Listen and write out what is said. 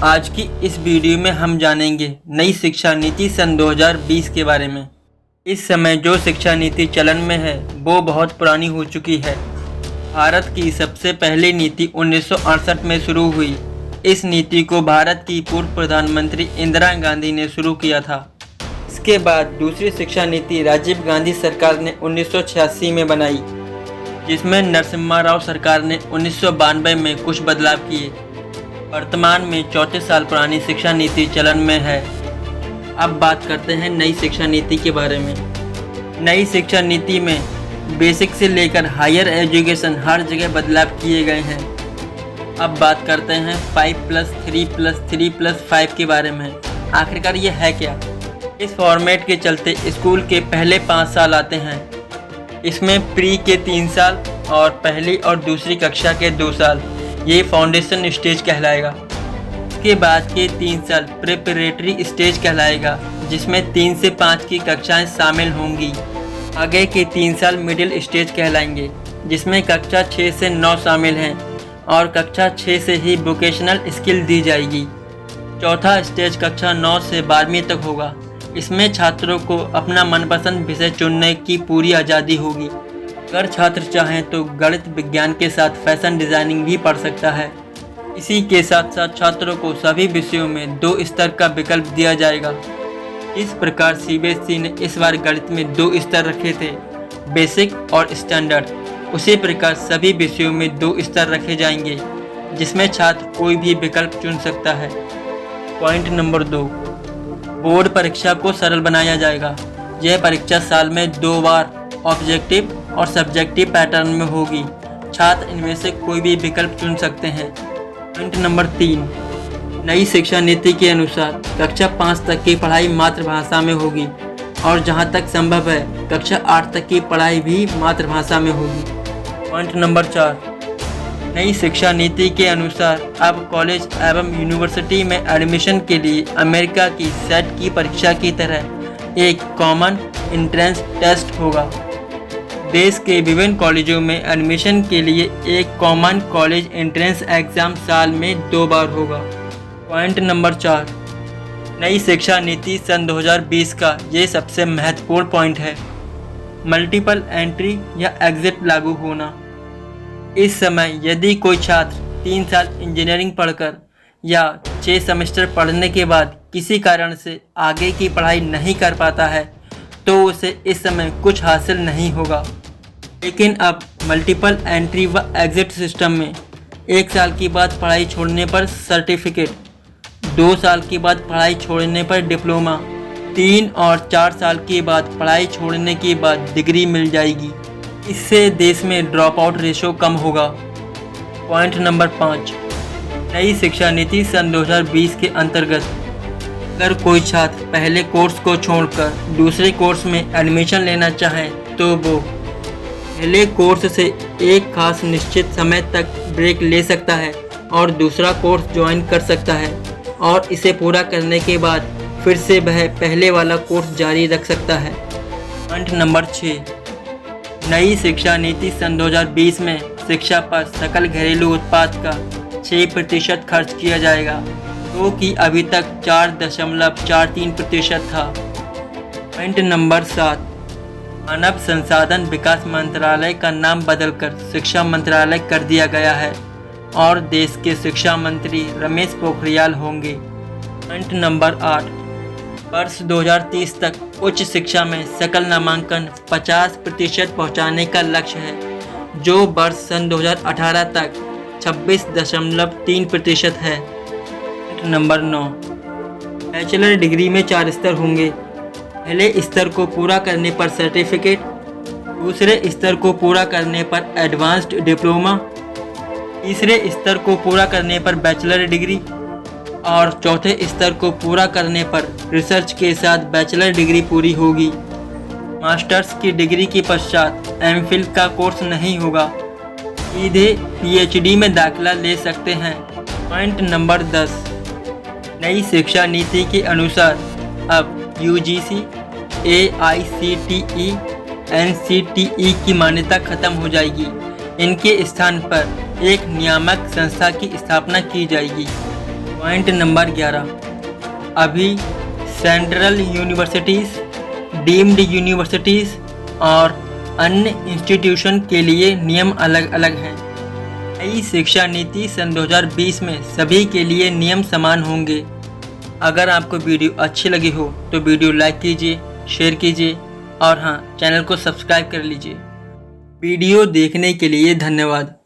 आज की इस वीडियो में हम जानेंगे नई शिक्षा नीति सन 2020 के बारे में। इस समय जो शिक्षा नीति चलन में है वो बहुत पुरानी हो चुकी है। भारत की सबसे पहली नीति 1968 में शुरू हुई। इस नीति को भारत की पूर्व प्रधानमंत्री इंदिरा गांधी ने शुरू किया था। इसके बाद दूसरी शिक्षा नीति राजीव गांधी सरकार ने 1986 में बनाई, जिसमें नरसिम्हा राव सरकार ने 1992 में कुछ बदलाव किए। वर्तमान में 34 साल पुरानी शिक्षा नीति चलन में है। अब बात करते हैं नई शिक्षा नीति के बारे में। नई शिक्षा नीति में बेसिक से लेकर हायर एजुकेशन हर जगह बदलाव किए गए हैं। अब बात करते हैं 5+3+3+5 के बारे में। आखिरकार ये है क्या? इस फॉर्मेट के चलते स्कूल के पहले 5 साल आते हैं। इसमें प्री के 3 साल और पहली और दूसरी कक्षा के 2 साल, ये फाउंडेशन स्टेज कहलाएगा। इसके बाद के 3 साल प्रिपरेटरी स्टेज कहलाएगा, जिसमें 3 से 5 की कक्षाएं शामिल होंगी। आगे के 3 साल मिडिल स्टेज कहलाएंगे, जिसमें कक्षा 6 से 9 शामिल हैं और कक्षा 6 से ही वोकेशनल स्किल दी जाएगी। चौथा स्टेज कक्षा 9 से 12वीं तक होगा। इसमें छात्रों को अपना मनपसंद विषय चुनने की पूरी आज़ादी होगी। अगर छात्र चाहें तो गणित विज्ञान के साथ फैशन डिज़ाइनिंग भी पढ़ सकता है। इसी के साथ साथ छात्रों को सभी विषयों में 2 स्तर का विकल्प दिया जाएगा। इस प्रकार सीबीएसई ने इस बार गणित में 2 स्तर रखे थे, बेसिक और स्टैंडर्ड। उसी प्रकार सभी विषयों में 2 स्तर रखे जाएंगे, जिसमें छात्र कोई भी विकल्प चुन सकता है। पॉइंट नंबर 2, बोर्ड परीक्षा को सरल बनाया जाएगा। यह परीक्षा साल में 2 बार ऑब्जेक्टिव और सब्जेक्टिव पैटर्न में होगी। छात्र इनमें से कोई भी विकल्प चुन सकते हैं। पॉइंट नंबर 3, नई शिक्षा नीति के अनुसार कक्षा 5 तक की पढ़ाई मातृभाषा में होगी और जहां तक संभव है कक्षा 8 तक की पढ़ाई भी मातृभाषा में होगी। पॉइंट नंबर 4, नई शिक्षा नीति के अनुसार अब कॉलेज एवं यूनिवर्सिटी में एडमिशन के लिए अमेरिका की सेट की परीक्षा की तरह एक कॉमन एंट्रेंस टेस्ट होगा। देश के विभिन्न कॉलेजों में एडमिशन के लिए एक कॉमन कॉलेज एंट्रेंस एग्ज़ाम साल में 2 बार होगा। पॉइंट नंबर 4, नई शिक्षा नीति सन 2020 का ये सबसे महत्वपूर्ण पॉइंट है, मल्टीपल एंट्री या एग्जिट लागू होना। इस समय यदि कोई छात्र 3 साल इंजीनियरिंग पढ़कर या 6 सेमेस्टर पढ़ने के बाद किसी कारण से आगे की पढ़ाई नहीं कर पाता है तो उसे इस समय कुछ हासिल नहीं होगा। लेकिन अब मल्टीपल एंट्री व एग्जिट सिस्टम में 1 साल की बाद पढ़ाई छोड़ने पर सर्टिफिकेट, 2 साल के बाद पढ़ाई छोड़ने पर डिप्लोमा, 3 और 4 साल के बाद पढ़ाई छोड़ने के बाद डिग्री मिल जाएगी। इससे देश में ड्रॉप आउट रेशो कम होगा। पॉइंट नंबर 5, नई शिक्षा नीति सन 2020 के अंतर्गत अगर कोई छात्र पहले कोर्स को छोड़कर दूसरे कोर्स में एडमिशन लेना चाहे तो वो पहले कोर्स से एक खास निश्चित समय तक ब्रेक ले सकता है और दूसरा कोर्स ज्वाइन कर सकता है और इसे पूरा करने के बाद फिर से वह पहले वाला कोर्स जारी रख सकता है। पॉइंट नंबर 6, नई शिक्षा नीति सन 2020 में शिक्षा पर सकल घरेलू उत्पाद का 6% खर्च किया जाएगा, जो कि अभी तक 4.43% था। पॉइंट नंबर 7, मानव संसाधन विकास मंत्रालय का नाम बदलकर शिक्षा मंत्रालय कर दिया गया है और देश के शिक्षा मंत्री रमेश पोखरियाल होंगे। पॉइंट नंबर 8, वर्ष 2030 तक उच्च शिक्षा में सकल नामांकन 50% पहुंचाने का लक्ष्य है, जो वर्ष सन 2018 तक 26.3% है। नंबर 9, बैचलर डिग्री में 4 स्तर होंगे। पहले स्तर को पूरा करने पर सर्टिफिकेट, दूसरे स्तर को पूरा करने पर एडवांस्ड डिप्लोमा, तीसरे स्तर को पूरा करने पर बैचलर डिग्री और चौथे स्तर को पूरा करने पर रिसर्च के साथ बैचलर डिग्री पूरी होगी। मास्टर्स की डिग्री के पश्चात एमफिल का कोर्स नहीं होगा, सीधे पीएचडी में दाखिला ले सकते हैं। पॉइंट नंबर 10, नई शिक्षा नीति के अनुसार अब यूजीसी, एआईसीटीई, एनसीटीई की मान्यता खत्म हो जाएगी। इनके स्थान पर एक नियामक संस्था की स्थापना की जाएगी। पॉइंट नंबर 11, अभी सेंट्रल यूनिवर्सिटीज़, डीम्ड यूनिवर्सिटीज़ और अन्य इंस्टीट्यूशन के लिए नियम अलग अलग हैं। नई शिक्षा नीति सन 2020 में सभी के लिए नियम समान होंगे। अगर आपको वीडियो अच्छी लगी हो तो वीडियो लाइक कीजिए, शेयर कीजिए और हाँ, चैनल को सब्सक्राइब कर लीजिए। वीडियो देखने के लिए धन्यवाद।